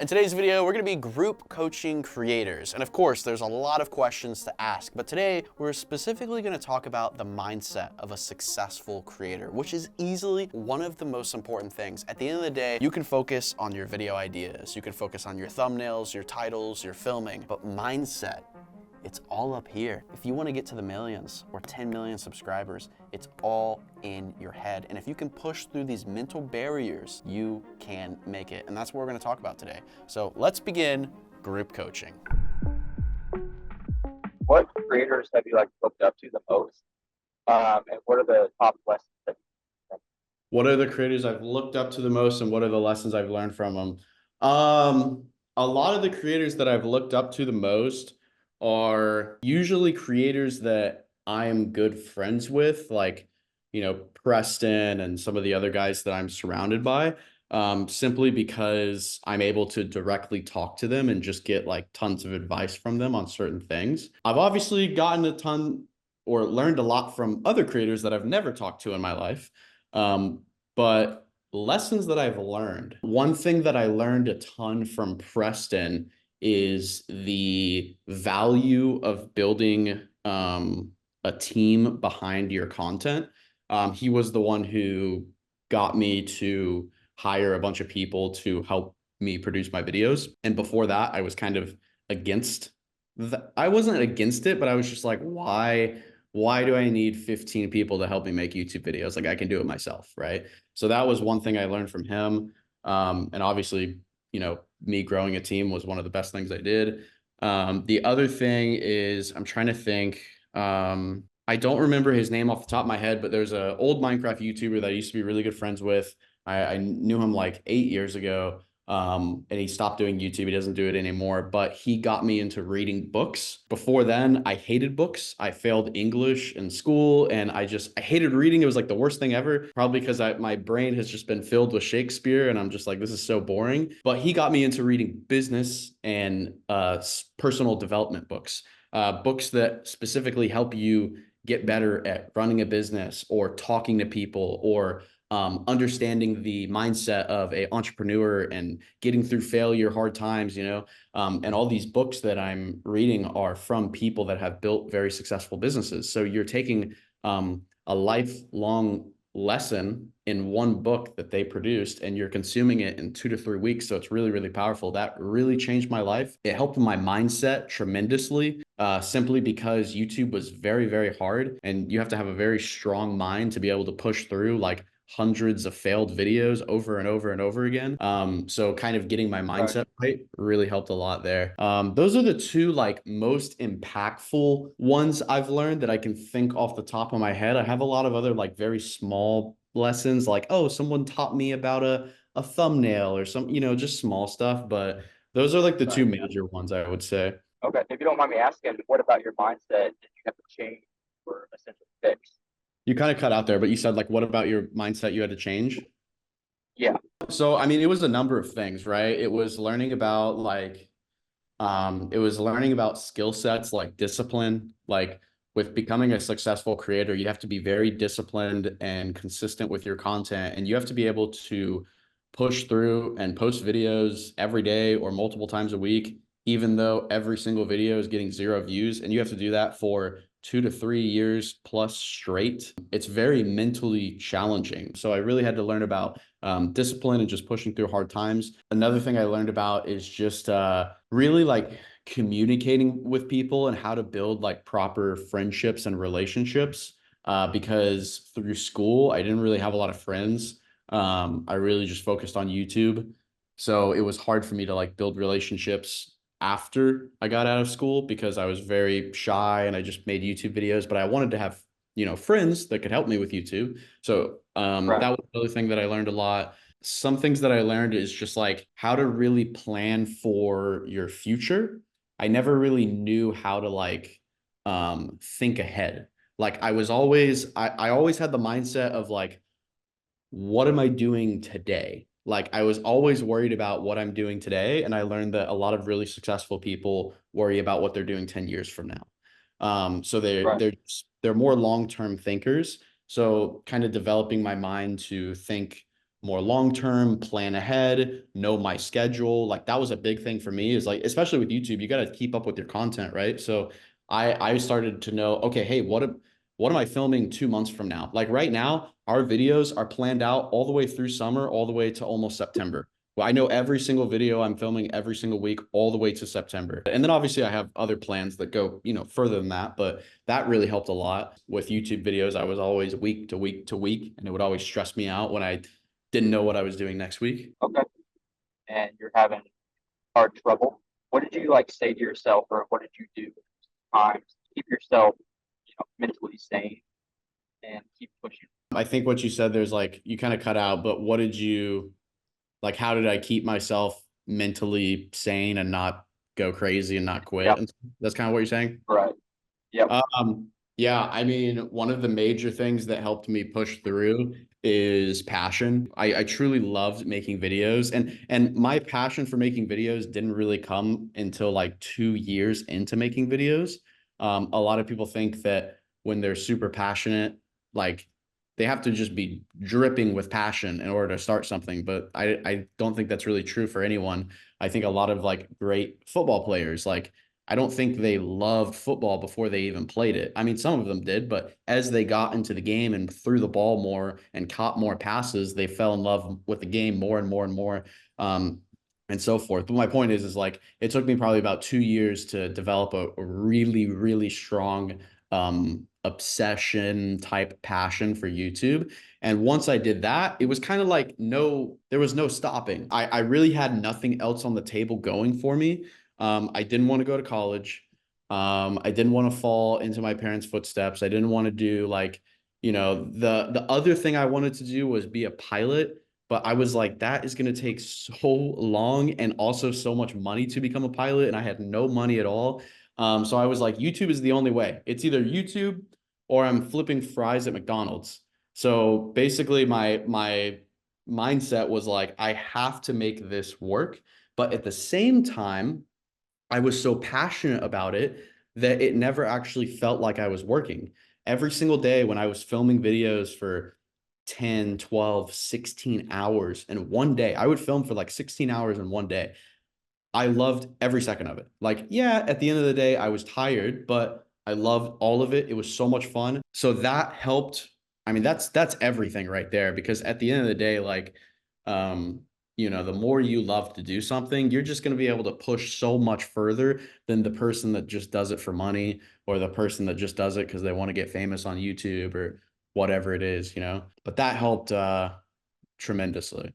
In today's video, we're going to be group coaching creators. And of course, there's a lot of questions to ask, but today we're specifically going to talk about the mindset of a successful creator, which is easily one of the most important things. At the end of the day, you can focus on your video ideas, you can focus on your thumbnails, your titles, your filming, but mindset, it's all up here. If you want to get to the millions or 10 million subscribers, it's all in your head. And if you can push through these mental barriers, you can make it. And that's what we're going to talk about today. So let's begin group coaching. What creators have you looked up to the most? And what are the top lessons that What are the creators I've looked up to the most and what are the lessons I've learned from them? A lot of the creators that I've looked up to the most are usually creators that I am good friends with, like, Preston and some of the other guys that I'm surrounded by, simply because I'm able to directly talk to them and just get like tons of advice from them on certain things. I've obviously gotten a ton or learned a lot from other creators that I've never talked to in my life. But lessons that I've learned, one thing that I learned a ton from Preston is the value of building a team behind your content. He was the one who got me to hire a bunch of people to help me produce my videos. And before that, I was kind of against I wasn't against it, but I was just like, why do I need 15 people to help me make YouTube videos? Like I can do it myself, right? So that was one thing I learned from him. And obviously, me growing a team was one of the best things I did. The other thing is I'm trying to think, I don't remember his name off the top of my head, but there's an old Minecraft YouTuber that I used to be really good friends with. I knew him like 8 years ago. And he stopped doing YouTube. He doesn't do it anymore, but he got me into reading books. Before then, I hated books. I failed English in school and I hated reading. It was like the worst thing ever, probably because my brain has just been filled with Shakespeare and I'm just like, this is so boring. But he got me into reading business and personal development books, books that specifically help you get better at running a business or talking to people or understanding the mindset of an entrepreneur and getting through failure, hard times, and all these books that I'm reading are from people that have built very successful businesses. So you're taking a lifelong lesson in one book that they produced and you're consuming it in 2 to 3 weeks. So it's really, really powerful. That really changed my life. It helped my mindset tremendously, simply because YouTube was very, very hard and you have to have a very strong mind to be able to push through like hundreds of failed videos over and over and over again. So kind of getting my mindset right really helped a lot there. Those are the two like most impactful ones I've learned that I can think off the top of my head. I have a lot of other like very small lessons like, oh, someone taught me about a thumbnail or some, just small stuff, but those are like the two major ones I would say. Okay, if you don't mind me asking, what about your mindset did you have to change or essentially fix? You kind of cut out there, but you said like, what about your mindset you had to change? Yeah. So, I mean, it was a number of things, right? It was learning about skill sets like discipline. Like with becoming a successful creator, you have to be very disciplined and consistent with your content. And you have to be able to push through and post videos every day or multiple times a week, even though every single video is getting 0 views. And you have to do that for 2 to 3 years plus straight. It's very mentally challenging. So I really had to learn about discipline and just pushing through hard times. Another thing I learned about is just really like communicating with people and how to build like proper friendships and relationships. Because through school, I didn't really have a lot of friends. I really just focused on YouTube. So it was hard for me to like build relationships after I got out of school because I was very shy and I just made YouTube videos, but I wanted to have, friends that could help me with YouTube. So that was another thing that I learned a lot. Some things that I learned is just like how to really plan for your future. I never really knew how to like think ahead. Like I always had the mindset of like, what am I doing today? Like I was always worried about what I'm doing today. And I learned that a lot of really successful people worry about what they're doing 10 years from now. So they're more long-term thinkers. So kind of developing my mind to think more long-term, plan ahead, know my schedule. Like that was a big thing for me, is like, especially with YouTube, you got to keep up with your content, right? So I started to know, okay, hey, what am I filming 2 months from now? Like right now, our videos are planned out all the way through summer, all the way to almost September. Well, I know every single video I'm filming every single week, all the way to September. And then obviously I have other plans that go, further than that, but that really helped a lot. With YouTube videos, I was always week to week to week, and it would always stress me out when I didn't know what I was doing next week. Okay. And you're having hard trouble. What did you like say to yourself, or what did you do times to keep yourself, mentally sane and keep pushing? I think what you said, there's like, you kind of cut out, but what did you, like, how did I keep myself mentally sane and not go crazy and not quit? Yep. And that's kind of what you're saying? Right. Yep. Yeah, I mean, one of the major things that helped me push through is passion. I truly loved making videos, and my passion for making videos didn't really come until like 2 years into making videos. A lot of people think that when they're super passionate, like they have to just be dripping with passion in order to start something. But I don't think that's really true for anyone. I think a lot of like great football players, like I don't think they loved football before they even played it. I mean, some of them did, but as they got into the game and threw the ball more and caught more passes, they fell in love with the game more and more and more, and so forth. But my point is like, it took me probably about 2 years to develop a really, really strong obsession type passion for YouTube. And once I did that, it was kind of like there was no stopping. I really had nothing else on the table going for me. I didn't want to go to college. I didn't want to fall into my parents' footsteps. I didn't want to do like, the other thing I wanted to do was be a pilot, but I was like, that is going to take so long and also so much money to become a pilot, and I had no money at all. So I was like, YouTube is the only way. It's either YouTube or I'm flipping fries at McDonald's. So basically my mindset was like, I have to make this work. But at the same time, I was so passionate about it that it never actually felt like I was working. Every single day when I was filming videos for 10, 12, 16 hours in one day, I would film for like 16 hours in one day. I loved every second of it. Like, yeah, at the end of the day, I was tired, but I loved all of it. It was so much fun. So that helped. I mean, that's everything right there, because at the end of the day, like, the more you love to do something, you're just going to be able to push so much further than the person that just does it for money, or the person that just does it because they want to get famous on YouTube or whatever it is, But that helped tremendously.